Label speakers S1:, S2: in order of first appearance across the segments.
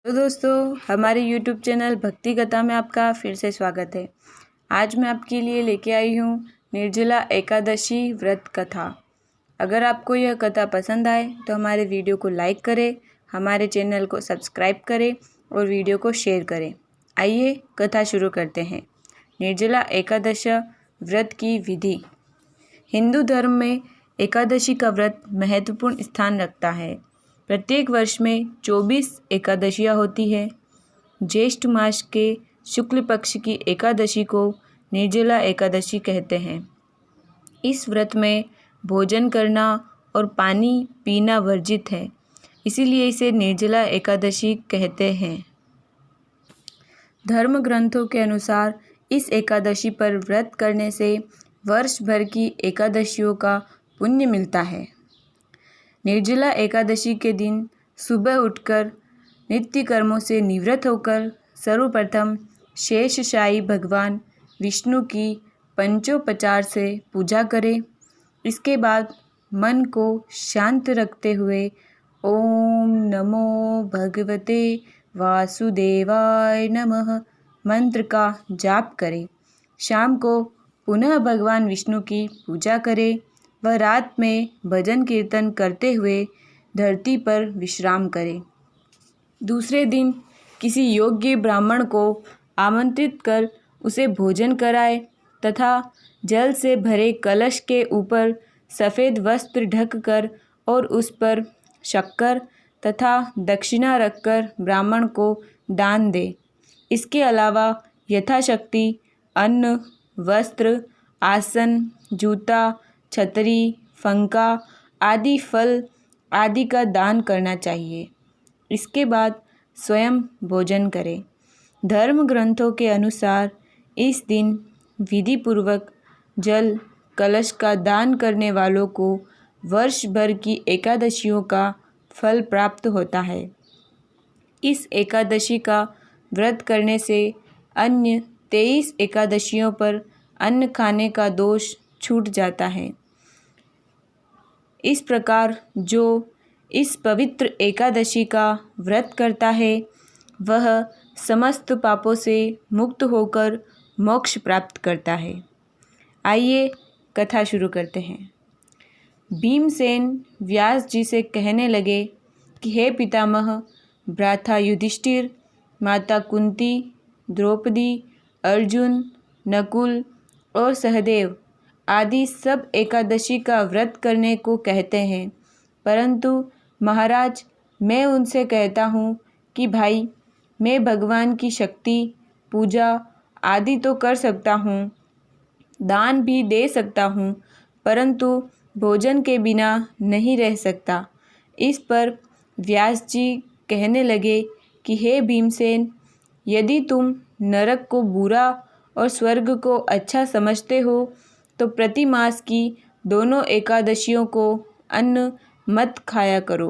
S1: तो दोस्तों, हमारे YouTube चैनल भक्ति कथा में आपका फिर से स्वागत है। आज मैं आपके लिए लेके आई हूँ निर्जला एकादशी व्रत कथा। अगर आपको यह कथा पसंद आए तो हमारे वीडियो को लाइक करें, हमारे चैनल को सब्सक्राइब करें और वीडियो को शेयर करें। आइए कथा शुरू करते हैं। निर्जला एकादशी व्रत की विधि। हिंदू धर्म में एकादशी का व्रत महत्वपूर्ण स्थान रखता है। प्रत्येक वर्ष में 24 एकादशियाँ होती है। ज्येष्ठ मास के शुक्ल पक्ष की एकादशी को निर्जला एकादशी कहते हैं। इस व्रत में भोजन करना और पानी पीना वर्जित है, इसीलिए इसे निर्जला एकादशी कहते हैं। धर्म ग्रंथों के अनुसार इस एकादशी पर व्रत करने से वर्ष भर की एकादशियों का पुण्य मिलता है। निर्जला एकादशी के दिन सुबह उठकर नित्य कर्मों से निवृत्त होकर सर्वप्रथम शेषशायी भगवान विष्णु की पंचोपचार से पूजा करें। इसके बाद मन को शांत रखते हुए ओम नमो भगवते वासुदेवाय नमः मंत्र का जाप करें। शाम को पुनः भगवान विष्णु की पूजा करें व रात में भजन कीर्तन करते हुए धरती पर विश्राम करें। दूसरे दिन किसी योग्य ब्राह्मण को आमंत्रित कर उसे भोजन कराए तथा जल से भरे कलश के ऊपर सफ़ेद वस्त्र ढककर और उस पर शक्कर तथा दक्षिणा रखकर ब्राह्मण को दान दे। इसके अलावा यथाशक्ति अन्न, वस्त्र, आसन, जूता, छतरी, फंका आदि फल आदि का दान करना चाहिए। इसके बाद स्वयं भोजन करें। धर्म ग्रंथों के अनुसार इस दिन विधि पूर्वक जल कलश का दान करने वालों को वर्ष भर की एकादशियों का फल प्राप्त होता है। इस एकादशी का व्रत करने से अन्य 23 एकादशियों पर अन्न खाने का दोष छूट जाता है। इस प्रकार जो इस पवित्र एकादशी का व्रत करता है वह समस्त पापों से मुक्त होकर मोक्ष प्राप्त करता है। आइए कथा शुरू करते हैं। भीमसेन व्यास जी से कहने लगे कि हे पितामह, भ्राता युधिष्ठिर, माता कुंती, द्रौपदी, अर्जुन, नकुल और सहदेव आदि सब एकादशी का व्रत करने को कहते हैं, परंतु महाराज मैं उनसे कहता हूँ कि भाई मैं भगवान की शक्ति, पूजा आदि तो कर सकता हूँ, दान भी दे सकता हूँ, परंतु भोजन के बिना नहीं रह सकता। इस पर व्यास जी कहने लगे कि हे भीमसेन, यदि तुम नरक को बुरा और स्वर्ग को अच्छा समझते हो तो प्रति मास की दोनों एकादशियों को अन्न मत खाया करो।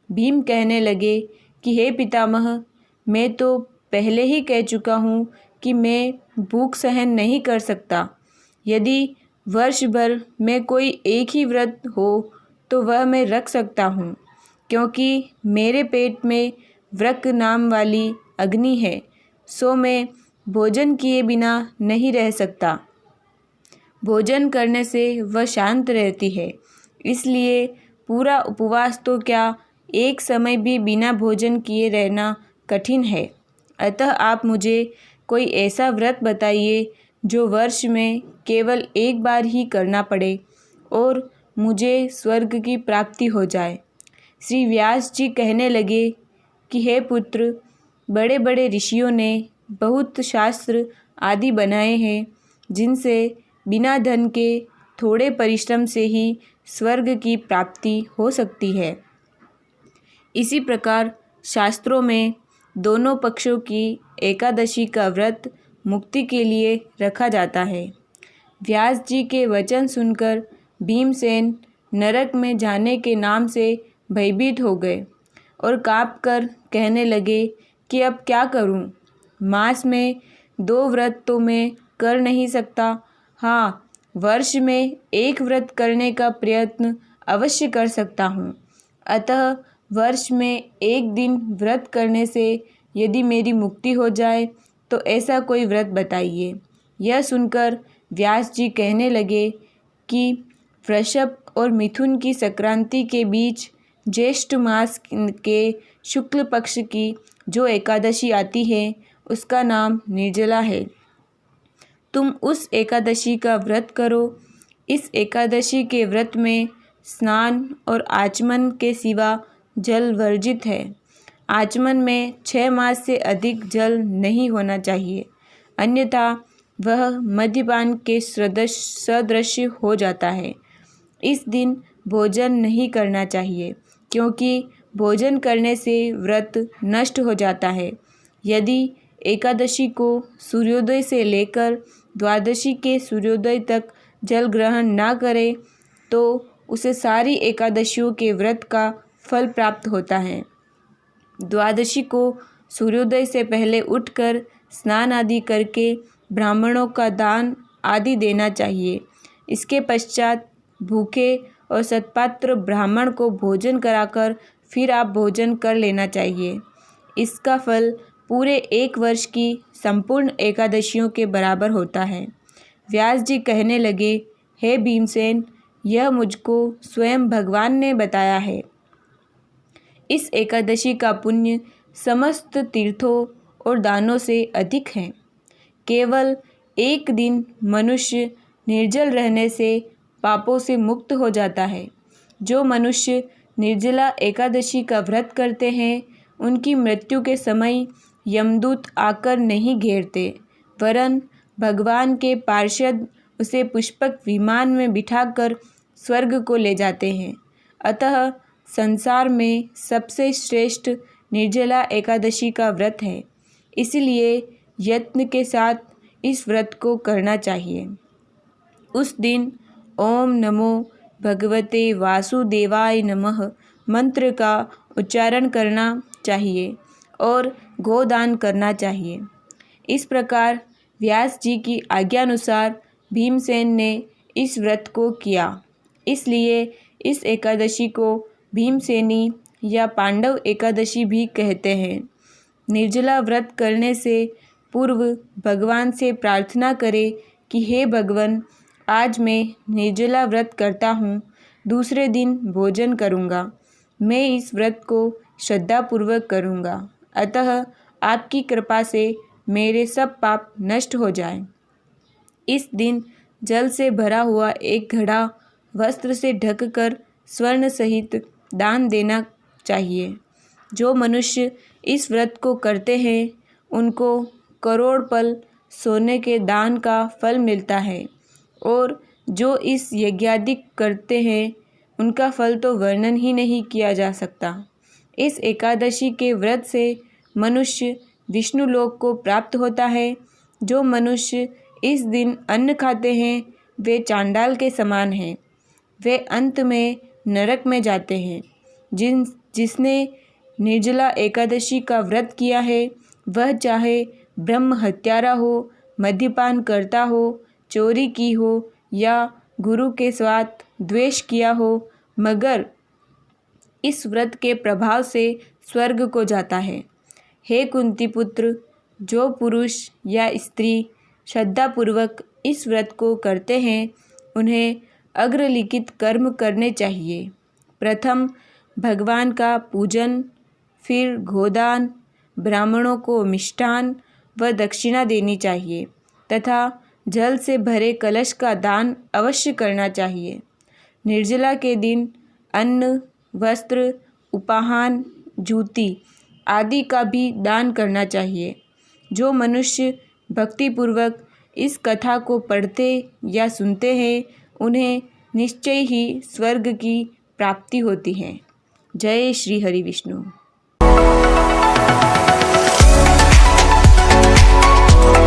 S1: भीम कहने लगे कि हे पितामह, मैं तो पहले ही कह चुका हूँ कि मैं भूख सहन नहीं कर सकता। यदि वर्ष भर में कोई एक ही व्रत हो तो वह मैं रख सकता हूँ, क्योंकि मेरे पेट में व्रक नाम वाली अग्नि है, सो मैं भोजन किए बिना नहीं रह सकता। भोजन करने से वह शांत रहती है, इसलिए पूरा उपवास तो क्या, एक समय भी बिना भोजन किए रहना कठिन है। अतः आप मुझे कोई ऐसा व्रत बताइए जो वर्ष में केवल एक बार ही करना पड़े और मुझे स्वर्ग की प्राप्ति हो जाए। श्री व्यास जी कहने लगे कि हे पुत्र, बड़े बड़े ऋषियों ने बहुत शास्त्र आदि बनाए हैं, जिनसे बिना धन के थोड़े परिश्रम से ही स्वर्ग की प्राप्ति हो सकती है। इसी प्रकार शास्त्रों में दोनों पक्षों की एकादशी का व्रत मुक्ति के लिए रखा जाता है। व्यास जी के वचन सुनकर भीमसेन नरक में जाने के नाम से भयभीत हो गए और काँपकर कहने लगे कि अब क्या करूं? मास में 2 व्रत तो मैं कर नहीं सकता। हाँ, वर्ष में एक व्रत करने का प्रयत्न अवश्य कर सकता हूँ। अतः वर्ष में एक दिन व्रत करने से यदि मेरी मुक्ति हो जाए तो ऐसा कोई व्रत बताइए। यह सुनकर व्यास जी कहने लगे कि वृषभ और मिथुन की संक्रांति के बीच ज्येष्ठ मास के शुक्ल पक्ष की जो एकादशी आती है उसका नाम निर्जला है। तुम उस एकादशी का व्रत करो। इस एकादशी के व्रत में स्नान और आचमन के सिवा जल वर्जित है। आचमन में 6 मास से अधिक जल नहीं होना चाहिए, अन्यथा वह मद्यपान के सदृश हो जाता है। इस दिन भोजन नहीं करना चाहिए, क्योंकि भोजन करने से व्रत नष्ट हो जाता है। यदि एकादशी को सूर्योदय से लेकर द्वादशी के सूर्योदय तक जल ग्रहण ना करे तो उसे सारी एकादशियों के व्रत का फल प्राप्त होता है। द्वादशी को सूर्योदय से पहले उठकर स्नान आदि करके ब्राह्मणों का दान आदि देना चाहिए। इसके पश्चात भूखे और सत्पात्र ब्राह्मण को भोजन कराकर फिर आप भोजन कर लेना चाहिए। इसका फल पूरे 1 वर्ष की संपूर्ण एकादशियों के बराबर होता है। व्यास जी कहने लगे, हे भीमसेन, यह मुझको स्वयं भगवान ने बताया है। इस एकादशी का पुण्य समस्त तीर्थों और दानों से अधिक है। केवल एक दिन मनुष्य निर्जल रहने से पापों से मुक्त हो जाता है। जो मनुष्य निर्जला एकादशी का व्रत करते हैं उनकी मृत्यु के समय यमदूत आकर नहीं घेरते, वरन भगवान के पार्षद उसे पुष्पक विमान में बिठाकर स्वर्ग को ले जाते हैं। अतः संसार में सबसे श्रेष्ठ निर्जला एकादशी का व्रत है। इसलिए यत्न के साथ इस व्रत को करना चाहिए। उस दिन ओम नमो भगवते वासुदेवाय नमः मंत्र का उच्चारण करना चाहिए और गोदान करना चाहिए। इस प्रकार व्यास जी की आज्ञानुसार भीमसेन ने इस व्रत को किया। इसलिए इस एकादशी को भीमसेनी या पांडव एकादशी भी कहते हैं। निर्जला व्रत करने से पूर्व भगवान से प्रार्थना करें कि हे भगवान, आज मैं निर्जला व्रत करता हूँ, दूसरे दिन भोजन करूँगा। मैं इस व्रत को श्रद्धापूर्वक करूँगा, अतः आपकी कृपा से मेरे सब पाप नष्ट हो जाएं। इस दिन जल से भरा हुआ एक घड़ा वस्त्र से ढककर स्वर्ण सहित दान देना चाहिए। जो मनुष्य इस व्रत को करते हैं उनको करोड़ पल सोने के दान का फल मिलता है, और जो इस यज्ञादि करते हैं उनका फल तो वर्णन ही नहीं किया जा सकता। इस एकादशी के व्रत से मनुष्य विष्णु लोक को प्राप्त होता है। जो मनुष्य इस दिन अन्न खाते हैं वे चांडाल के समान हैं, वे अंत में नरक में जाते हैं। जिसने निर्जला एकादशी का व्रत किया है वह चाहे ब्रह्म हत्यारा हो, मद्यपान करता हो, चोरी की हो या गुरु के साथ द्वेष किया हो, मगर इस व्रत के प्रभाव से स्वर्ग को जाता है। हे कुंती पुत्र, जो पुरुष या स्त्री श्रद्धापूर्वक इस व्रत को करते हैं उन्हें अग्रलिखित कर्म करने चाहिए। प्रथम भगवान का पूजन, फिर गोदान, ब्राह्मणों को मिष्ठान व दक्षिणा देनी चाहिए तथा जल से भरे कलश का दान अवश्य करना चाहिए। निर्जला के दिन अन्न, वस्त्र, उपाहान, जूती आदि का भी दान करना चाहिए। जो मनुष्य भक्तिपूर्वक इस कथा को पढ़ते या सुनते हैं उन्हें निश्चय ही स्वर्ग की प्राप्ति होती है। जय श्री हरि विष्णु।